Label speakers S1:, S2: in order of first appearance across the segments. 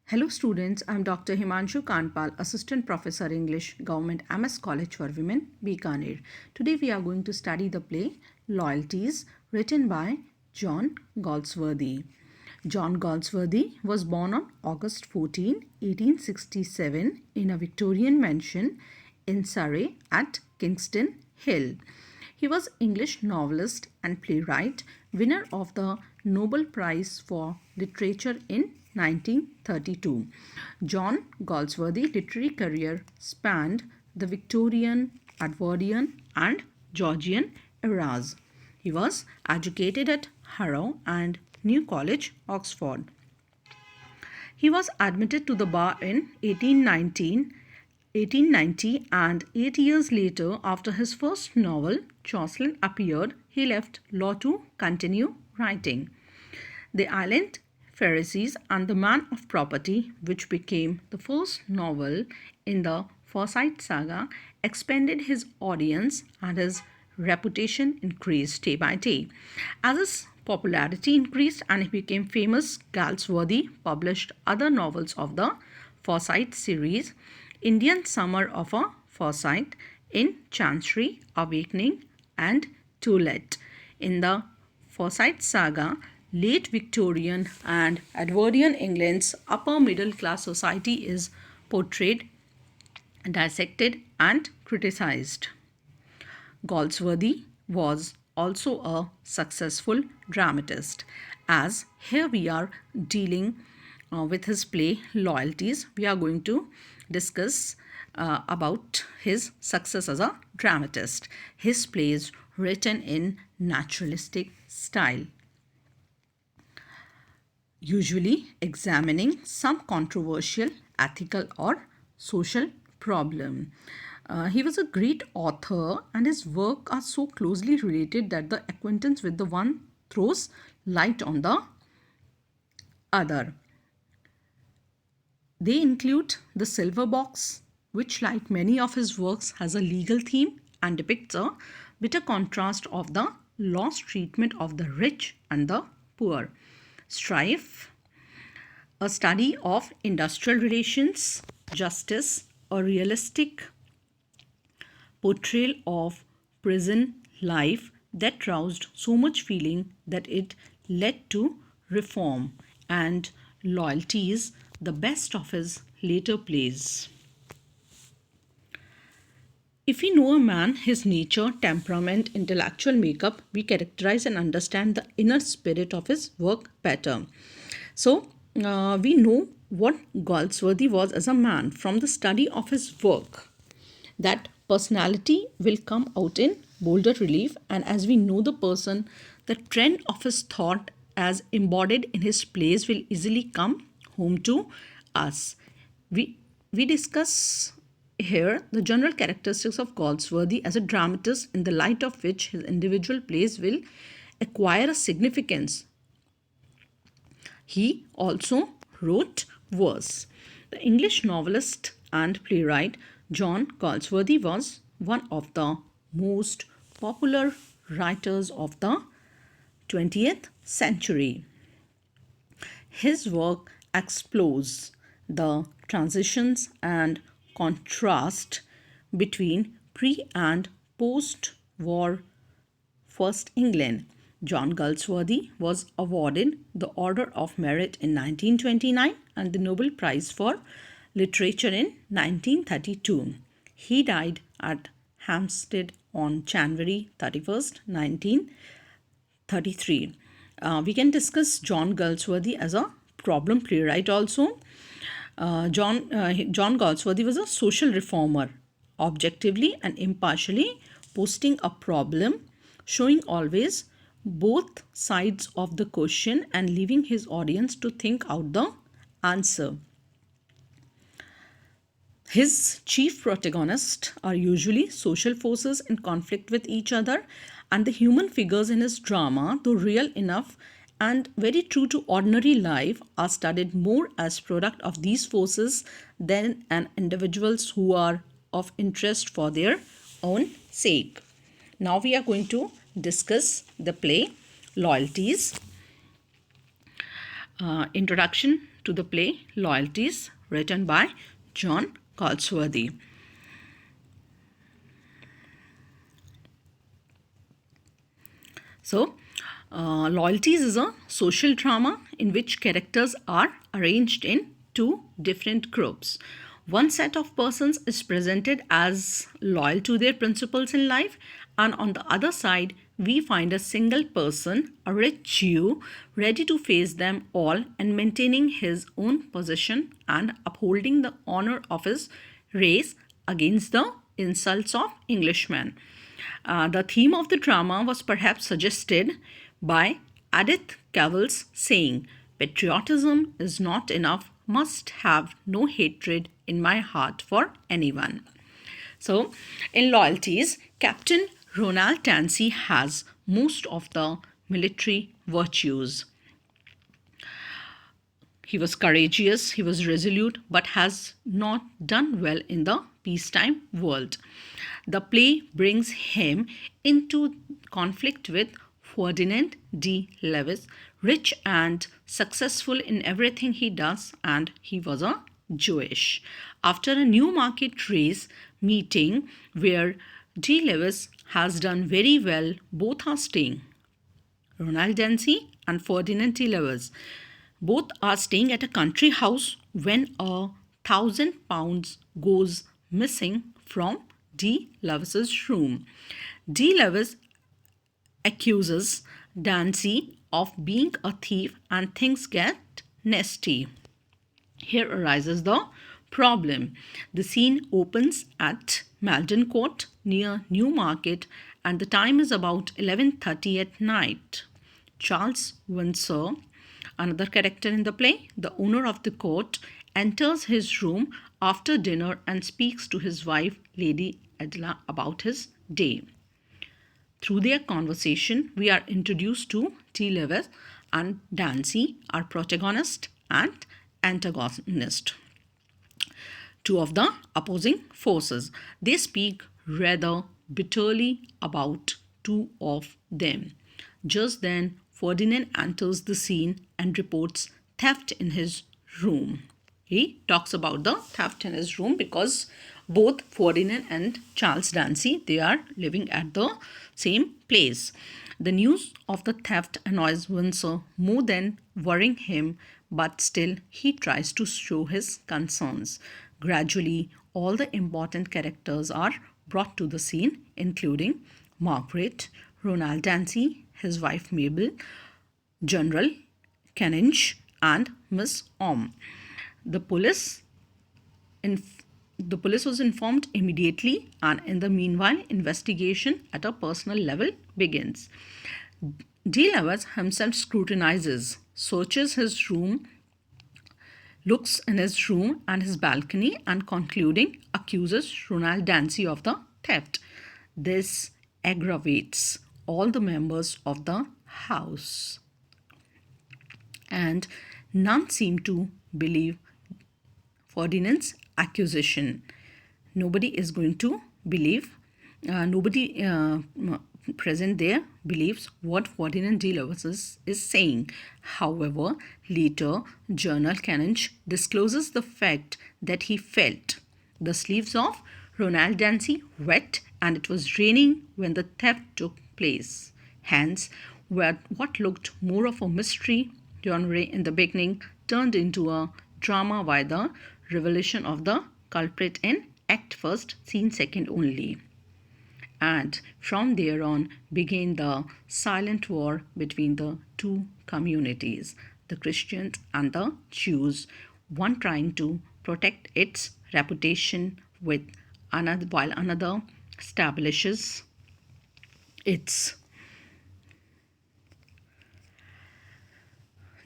S1: Hello students, I am Dr. Himanshu Kanpal, Assistant Professor English, Government MS College for Women, Bikaner. Today we are going to study the play Loyalties, written by John Galsworthy. John Galsworthy was born on August 14, 1867 in a Victorian mansion in Surrey at Kingston Hill. He was English novelist and playwright, winner of the Nobel Prize for Literature in 1932. John Galsworthy's literary career spanned the Victorian, Edwardian and Georgian eras. He was educated at Harrow and New College, Oxford. He was admitted to the bar in 1890, and 8 years later, after his first novel, Jocelyn, appeared, he left law to continue writing. The Island Pharisees and the Man of Property, which became the first novel in the Forsyte saga, expanded his audience and his reputation increased day by day. As his popularity increased and he became famous, Galsworthy published other novels of the Forsyte series, Indian Summer of a Forsyte, in Chancery, Awakening, and To Let. In the Forsyte saga, late Victorian and Edwardian England's upper middle class society is portrayed, dissected, and criticized. Galsworthy was also a successful dramatist, as here we are dealing with his play Loyalties. We are going to discuss about his success as a dramatist. His plays written in naturalistic style, usually examining some controversial ethical or social problem. He was a great author, and his work are so closely related that the acquaintance with the one throws light on the other. They include The Silver Box, which, like many of his works, has a legal theme and depicts a bitter contrast of the lost treatment of the rich and the poor. Strife, a study of industrial relations, justice, a realistic portrayal of prison life that roused so much feeling that it led to reform, and Loyalties, the best of his later plays. If we know a man, his nature, temperament, intellectual makeup, we characterize and understand the inner spirit of his work better. So, we know what Galsworthy was as a man from the study of his work. That personality will come out in bolder relief, and as we know the person, the trend of his thought as embodied in his plays will easily come home to us. We discuss here the general characteristics of Galsworthy as a dramatist, in the light of which his individual plays will acquire a significance. He also wrote verse. The English novelist and playwright John Galsworthy was one of the most popular writers of the 20th century. His work explores the transitions and contrast between pre and post war First England. John Galsworthy was awarded the Order of Merit in 1929 and the Nobel Prize for Literature in 1932. He died at Hampstead on January 31st, 1933. We can discuss John Galsworthy as a problem playwright also. John Galsworthy was a social reformer, objectively and impartially posting a problem, showing always both sides of the question and leaving his audience to think out the answer. His chief protagonists are usually social forces in conflict with each other, and the human figures in his drama, though real enough and very true to ordinary life, are studied more as product of these forces than an individuals who are of interest for their own sake. Now we are going to discuss the play Loyalties. Introduction to the play Loyalties, written by John Galsworthy. So, Loyalties is a social drama in which characters are arranged in two different groups. One set of persons is presented as loyal to their principles in life, and on the other side, we find a single person, a rich Jew, ready to face them all and maintaining his own position and upholding the honor of his race against the insults of Englishmen. The theme of the drama was perhaps suggested by Edith Cavell's saying, "Patriotism is not enough, must have no hatred in my heart for anyone." So, in Loyalties, Captain Ronald Tansey has most of the military virtues. He was courageous, he was resolute, but has not done well in the peacetime world. The play brings him into conflict with Ferdinand de Lewis, rich and successful in everything he does, and he was a Jewish. After a Newmarket race meeting where de Lewis has done very well, both are staying. Ronald Dempsey and Ferdinand de Lewis both are staying at a country house when £1,000 goes missing from de Lewis's room. De Lewis accuses Dempsey of being a thief and things get nasty. Here arises the problem. The scene opens at Malden Court near Newmarket and the time is about 11:30 at night. Charles Windsor, another character in the play, the owner of the court, enters his room after dinner and speaks to his wife, Lady Adela, about his day. Through their conversation, we are introduced to de Lewis and Dempsey, our protagonist and antagonist, two of the opposing forces. They speak rather bitterly about two of them. Just then, Ferdinand enters the scene and reports theft in his room. He talks about the theft in his room because both Ferdinand and Charles Dempsey, they are living at the same place. The news of the theft annoys Windsor more than worrying him, but still he tries to show his concerns. Gradually, all the important characters are brought to the scene, including Margaret, Ronald Dempsey, his wife Mabel, General Canninge, and Miss Orme. The police was informed immediately, and in the meanwhile, investigation at a personal level begins. De Lewis himself scrutinizes, searches his room, looks in his room and his balcony, and concluding, accuses Ronald Dempsey of the theft. This aggravates all the members of the house, and none seem to believe Ferdinand's accusation. Nobody is going to believe, nobody present there believes what Ferdinand de Lewis is saying. However, later, General Canninge discloses the fact that he felt the sleeves of Ronald Dempsey wet and it was raining when the theft took place. Hence, what looked more of a mystery genre in the beginning turned into a drama by the revelation of the culprit in Act First, Scene Second only. And from there on began the silent war between the two communities, the Christians and the Jews, one trying to protect its reputation with another, while another establishes its.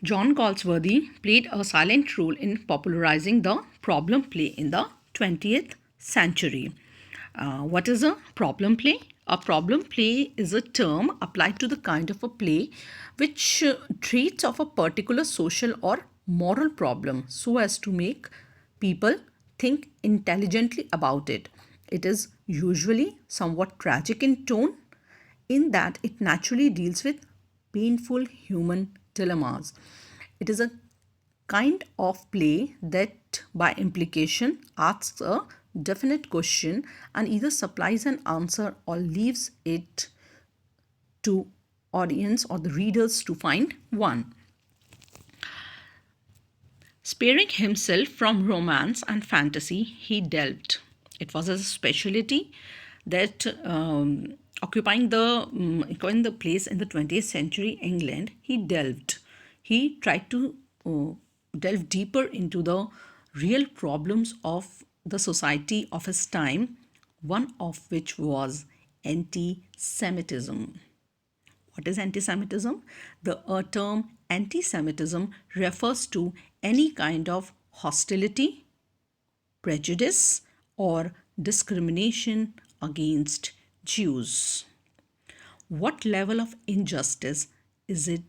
S1: John Galsworthy played a silent role in popularizing the problem play in the 20th century. What is a problem play? A problem play is a term applied to the kind of a play which treats of a particular social or moral problem so as to make people think intelligently about it. It is usually somewhat tragic in tone in that it naturally deals with painful human dilemmas. It is a kind of play that by implication asks a definite question and either supplies an answer or leaves it to audience or the readers to find one. Sparing himself from romance and fantasy, he delved. It was a specialty that occupying the place in the 20th century England, he delved. He tried to delve deeper into the real problems of the society of his time, one of which was anti-Semitism. What is anti-Semitism? The term anti-Semitism refers to any kind of hostility, prejudice, or discrimination against Jews. What level of injustice is it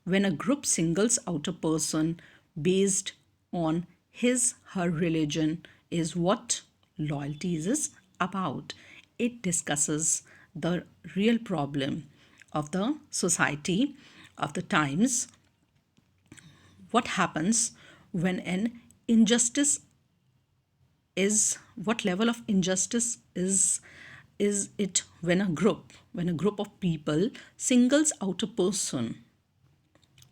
S1: when a group singles out a person based on her religion is what loyalties is about. It discusses the real problem of the society of the times. What happens when an injustice is, what level of injustice is it when a group of people singles out a person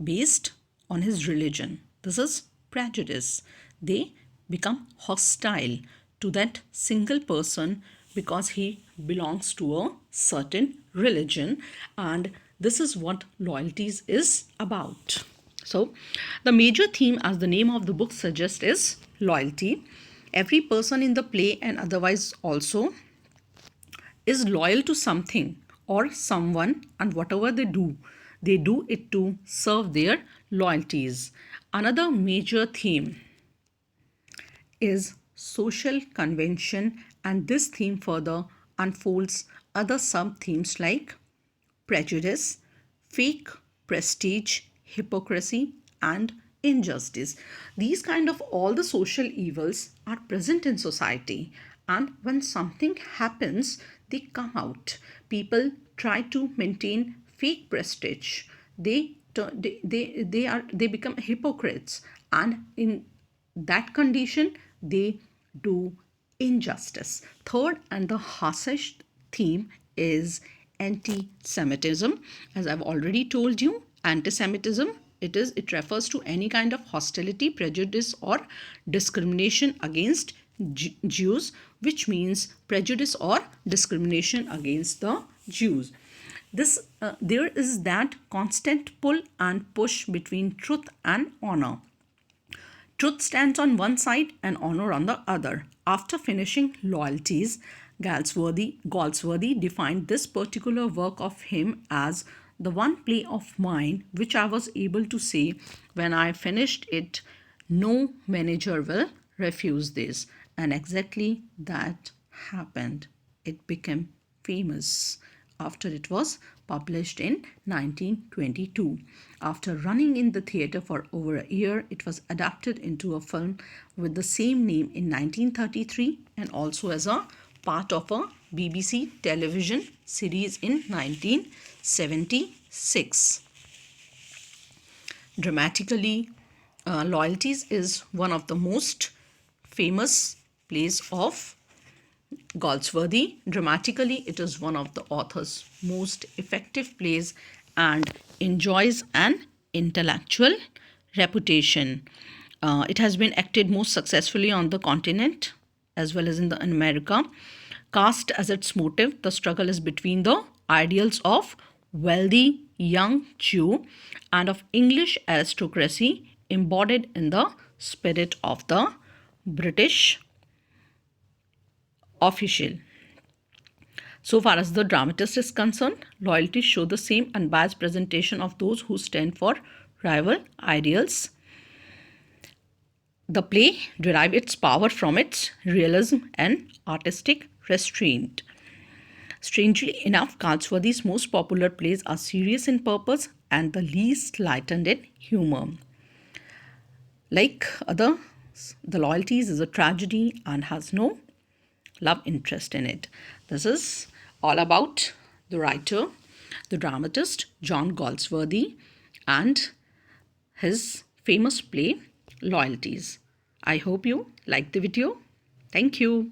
S1: based on his religion. This is prejudice. They become hostile to that single person because he belongs to a certain religion, and this is what loyalties is about. So the major theme, as the name of the book suggests, is loyalty. Every person in the play and otherwise also is loyal to something or someone, and whatever they do it to serve their loyalties. Another major theme is social convention, and this theme further unfolds other sub-themes like prejudice, fake prestige, hypocrisy, and injustice. These kind of all the social evils are present in society, and when something happens, they come out. People try to maintain fake prestige. They become hypocrites, and in that condition they do injustice. Third and the harshest theme is anti-Semitism. As I've already told you, anti-Semitism, it refers to any kind of hostility, prejudice, or discrimination against Jews, which means prejudice or discrimination against the Jews. There is that constant pull and push between truth and honor. Truth stands on one side and honor on the other. After finishing Loyalties, Galsworthy defined this particular work of him as the one play of mine which I was able to say when I finished it, no manager will refuse this. And exactly that happened. It became famous after it was published in 1922. After running in the theatre for over a year, it was adapted into a film with the same name in 1933 and also as a part of a BBC television series in 1976. Dramatically, Loyalties is one of the most famous plays of Galsworthy. Dramatically, it is one of the author's most effective plays and enjoys an intellectual reputation. It has been acted most successfully on the continent as well as in America. Cast as its motive, the struggle is between the ideals of wealthy young Jew and of English aristocracy embodied in the spirit of the British official. So far as the dramatist is concerned, Loyalties show the same unbiased presentation of those who stand for rival ideals. The play derives its power from its realism and artistic restraint. Strangely enough, Galsworthy's most popular plays are serious in purpose and the least lightened in humor. Like others, the Loyalties is a tragedy and has no love interest in it. This is all about the writer, the dramatist John Galsworthy, and his famous play Loyalties. I hope you liked the video. Thank you.